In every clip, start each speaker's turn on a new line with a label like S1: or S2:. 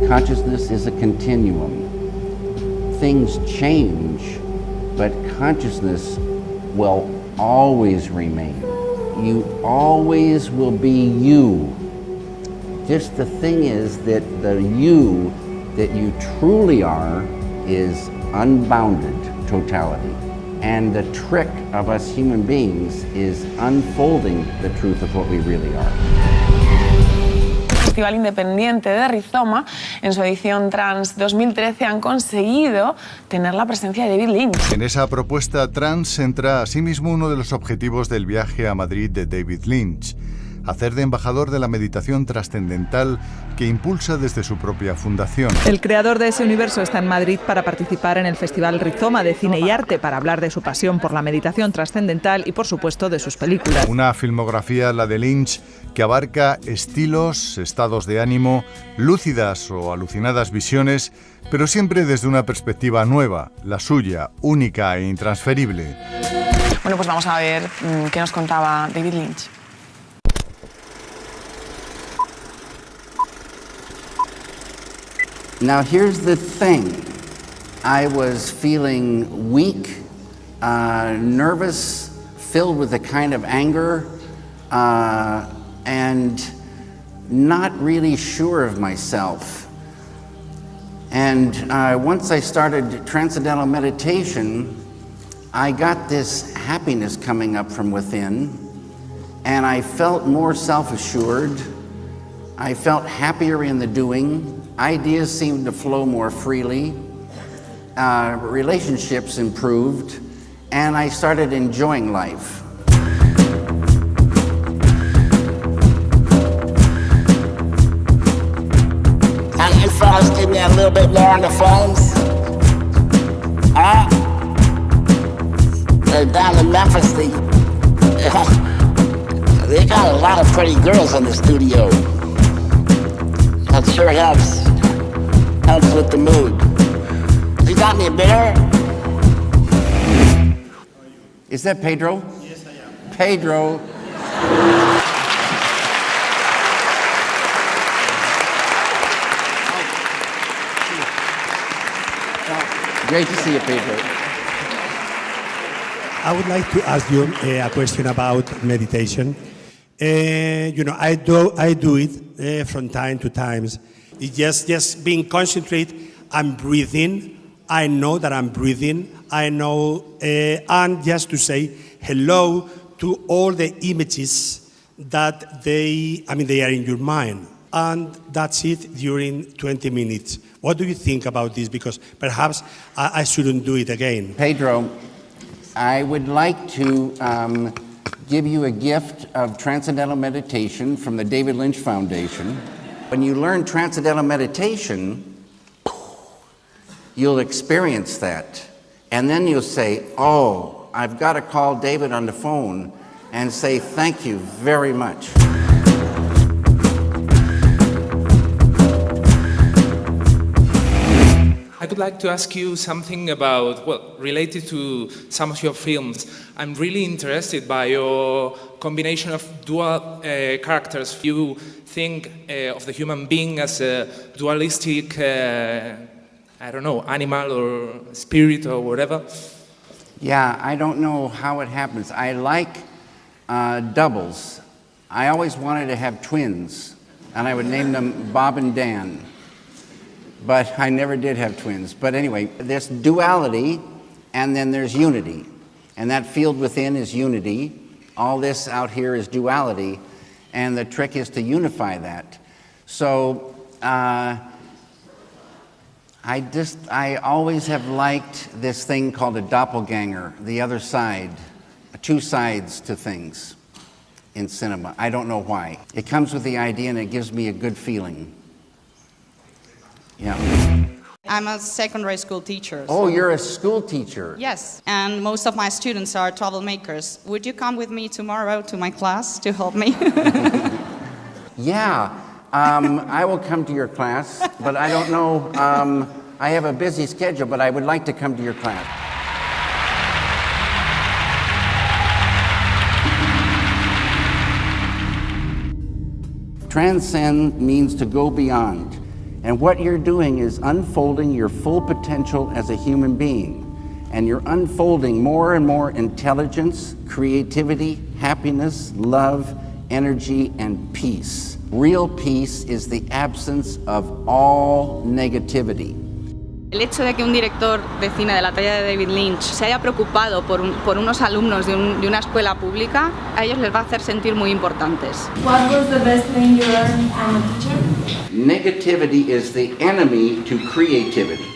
S1: Consciousness is a continuum. Things change, but consciousness will always remain. You always will be you. Just the thing is that the you that you truly are is unbounded totality. And the trick of us human beings is unfolding the truth of what we really are.
S2: Festival Independiente de Rizoma, en su edición Trans 2013, han conseguido tener la presencia de David Lynch.
S3: En esa propuesta trans entra asimismo uno de los objetivos del viaje a Madrid de David Lynch: hacer de embajador de la meditación trascendental que impulsa desde su propia fundación.
S4: El creador de ese universo está en Madrid para participar en el Festival Rizoma de Cine y Arte, para hablar de su pasión por la meditación trascendental y, por supuesto, de sus películas.
S3: Una filmografía, la de Lynch, que abarca estilos, estados de ánimo, lúcidas o alucinadas visiones, pero siempre desde una perspectiva nueva, la suya, única e intransferible.
S2: Bueno, pues vamos a ver qué nos contaba David Lynch.
S1: Now here's the thing. I was feeling weak, nervous, filled with a kind of anger, and not really sure of myself. And once I started Transcendental Meditation, I got this happiness coming up from within, and I felt more self-assured. I felt happier in the doing. Ideas seemed to flow more freely. Relationships improved, and I started enjoying life.
S5: And you fellas give me a little bit more on the phones? Huh? Down in Memphis, they got a lot of pretty girls in the studio. That sure helps with the mood. You got me a beer?
S1: Is that Pedro?
S6: Yes, I am.
S1: Pedro. Great to see you, Pedro.
S6: I would like to ask you a question about meditation. I do it from time to time. It's just being concentrated. I'm breathing. I know that I'm breathing. I know, and just to say hello to all the images that they are in your mind. And that's it during 20 minutes. What do you think about this? Because perhaps I shouldn't do it again.
S1: Pedro, I would like to give you a gift of Transcendental Meditation from the David Lynch Foundation. When you learn Transcendental Meditation, you'll experience that. And then you'll say, oh, I've got to call David on the phone and say thank you very much.
S7: I would like to ask you something about, related to some of your films. I'm really interested by your combination of dual characters. You think of the human being as a dualistic, animal or spirit or whatever.
S1: Yeah, I don't know how it happens. I like doubles. I always wanted to have twins, and I would name them Bob and Dan. But I never did have twins. But anyway, there's duality, and then there's unity. And that field within is unity. All this out here is duality, and the trick is to unify that. So I always have liked this thing called a doppelganger, the other side, two sides to things in cinema. I don't know why. It comes with the idea, and it gives me a good feeling. Yeah.
S8: I'm a secondary school teacher.
S1: Oh, you're a school teacher?
S8: Yes, and most of my students are troublemakers. Would you come with me tomorrow to my class to help me?
S1: Yeah, I will come to your class, but I don't know, I have a busy schedule, but I would like to come to your class. Transcend means to go beyond. And what you're doing is unfolding your full potential as a human being. And you're unfolding more and more intelligence, creativity, happiness, love, energy, and peace. Real peace is the absence of all negativity.
S8: El hecho de que un director de cine de la talla de David Lynch se haya preocupado por unos alumnos de una escuela pública, a ellos les va a hacer sentir muy importantes.
S9: What was the best thing you learned from a teacher?
S1: Negativity is the enemy to creativity.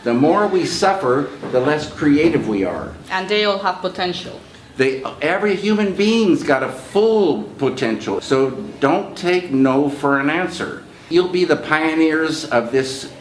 S1: The more we suffer, the less creative we are.
S8: And they all have potential.
S1: Every human being's got a full potential, so don't take no for an answer. You'll be the pioneers of this,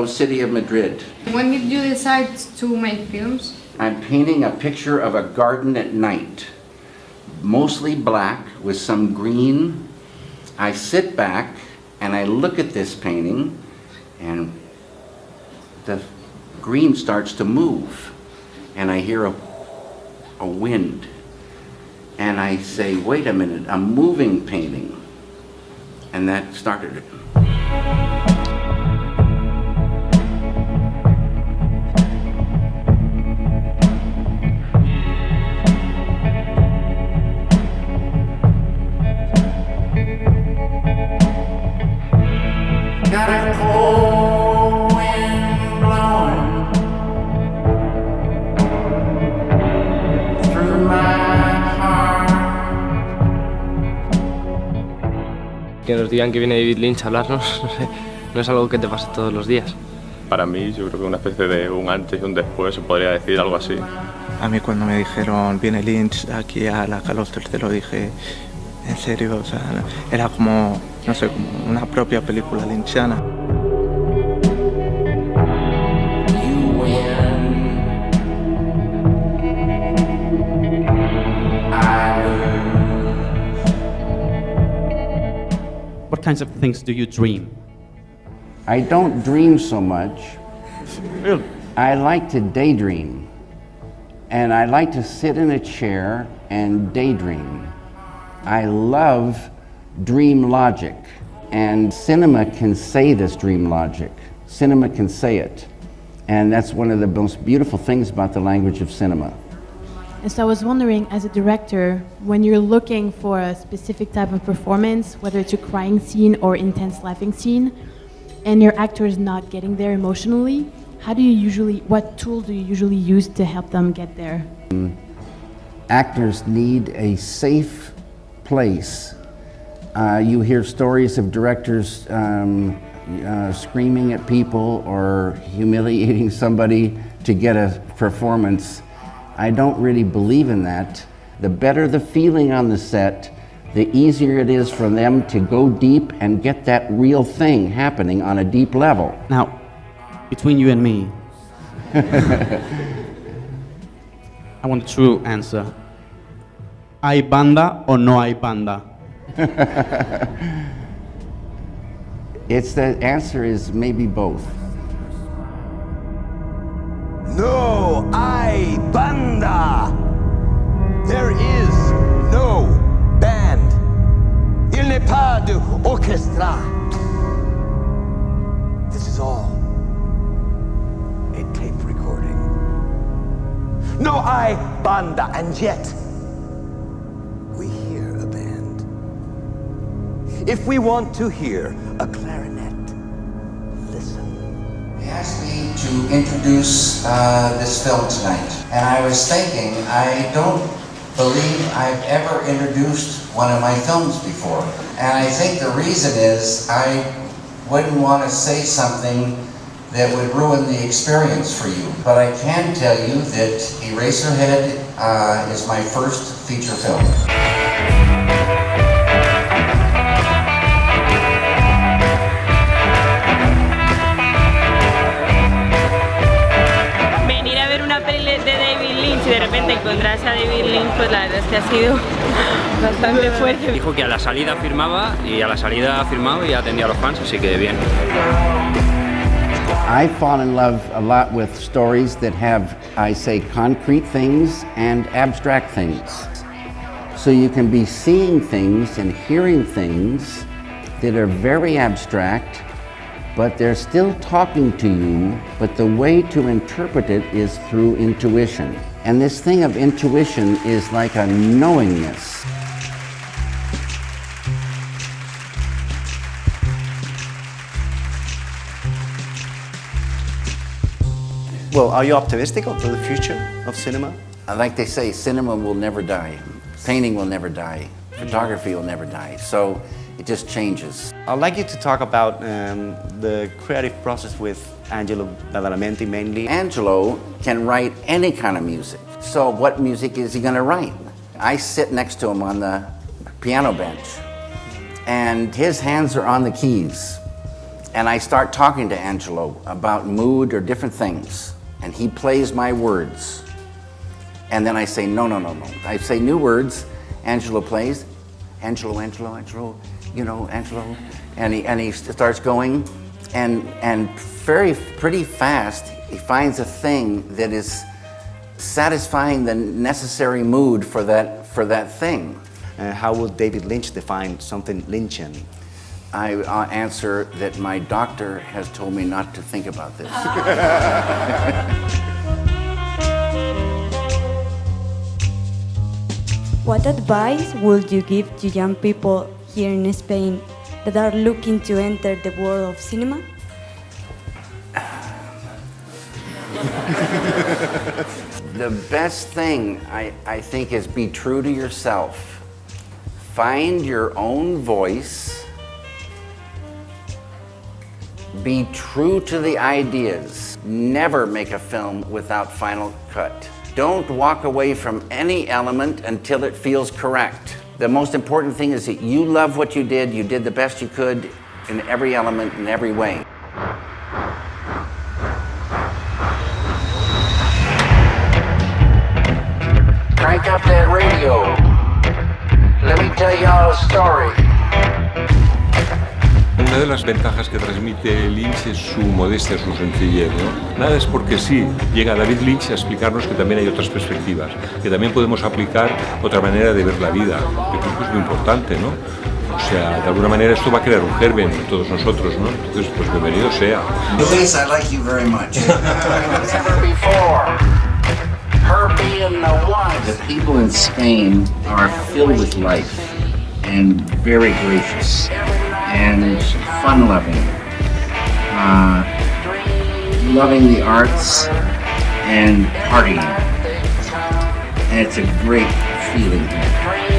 S1: city of Madrid.
S9: When did you decide to make films?
S1: I'm painting a picture of a garden at night, mostly black with some green. I sit back and I look at this painting, and the green starts to move, and I hear a wind, and I say, wait a minute, a moving painting, and that started it. Got a cold wind blowing through my heart.
S10: Que nos digan que viene David Lynch a hablarnos, no es algo que te pase todos los días.
S11: Para mí, yo creo que una especie de un antes y un después, se podría decir algo así.
S12: A mí cuando me dijeron viene Lynch aquí a la Carlos III, dije, en serio, o sea, era como, no sé, como una propia película lynchiana.
S13: What kinds of things do you dream?
S1: I don't dream so much.
S13: Really?
S1: I like to daydream. And I like to sit in a chair and daydream. I love dream logic. And cinema can say this dream logic. Cinema can say it. And that's one of the most beautiful things about the language of cinema.
S14: And so I was wondering, as a director, when you're looking for a specific type of performance, whether it's a crying scene or intense laughing scene, and your actor is not getting there emotionally, what tools do you usually use to help them get there?
S1: Actors need a safe place. You hear stories of directors screaming at people or humiliating somebody to get a performance. I don't really believe in that. The better the feeling on the set, the easier it is for them to go deep and get that real thing happening on a deep level.
S13: Now, between you and me, I want a true answer. ¿Hay banda o no hay banda?
S1: The answer is maybe both.
S15: No hay banda. There is no band. Il n'est pas d'orchestra. This is all a tape recording. No hay banda, and yet we hear a band. If we want to hear a clarinet, listen.
S1: They asked me to introduce this film tonight, and I was thinking, I don't believe I've ever introduced one of my films before. And I think the reason is I wouldn't want to say something that would ruin the experience for you. But I can tell you that Eraserhead is my first feature film.
S16: Si de repente encontrarse a David Lynch, pues la verdad es que ha sido bastante fuerte.
S10: Dijo que a la salida firmaba y a la salida ha firmado y atendía a los fans, así que bien.
S1: I fall in love a lot with stories that have, I say, concrete things and abstract things. So you can be seeing things and hearing things that are very abstract but they're still talking to you, but the way to interpret it is through intuition. And this thing of intuition is like a knowingness.
S17: Well, are you optimistic of the future of cinema?
S1: Like they say, cinema will never die. Painting will never die. Photography will never die. So it just changes.
S17: I'd like you to talk about the creative process with Angelo Badalamenti mainly.
S1: Angelo can write any kind of music. So what music is he going to write? I sit next to him on the piano bench, and his hands are on the keys. And I start talking to Angelo about mood or different things. And he plays my words. And then I say, no. I say new words. Angelo plays. Angelo, you know, Angelo. And he starts going. And pretty fast, he finds a thing that is satisfying the necessary mood for that thing.
S17: How would David Lynch define something Lynchian?
S1: I answer that my doctor has told me not to think about this.
S18: What advice would you give to young people here in Spain that are looking to enter the world of cinema?
S1: The best thing, I think, is be true to yourself. Find your own voice. Be true to the ideas. Never make a film without final cut. Don't walk away from any element until it feels correct. The most important thing is that you love what you did the best you could in every element, in every way. Crank up that radio. Let me tell y'all a story.
S19: Una de las ventajas que transmite Lynch es su modestia, su sencillez, ¿no? Nada es porque sí. Llega David Lynch a explicarnos que también hay otras perspectivas, que también podemos aplicar otra manera de ver la vida. Yo creo que es muy importante, ¿no? O sea, de alguna manera esto va a crear un germen en todos nosotros, ¿no? Entonces, pues bienvenido sea.
S1: Luis, I like you very much. Never before. Her being the one. The people in Spain are filled with life and very gracious and fun-loving, loving the arts and partying. And it's a great feeling here.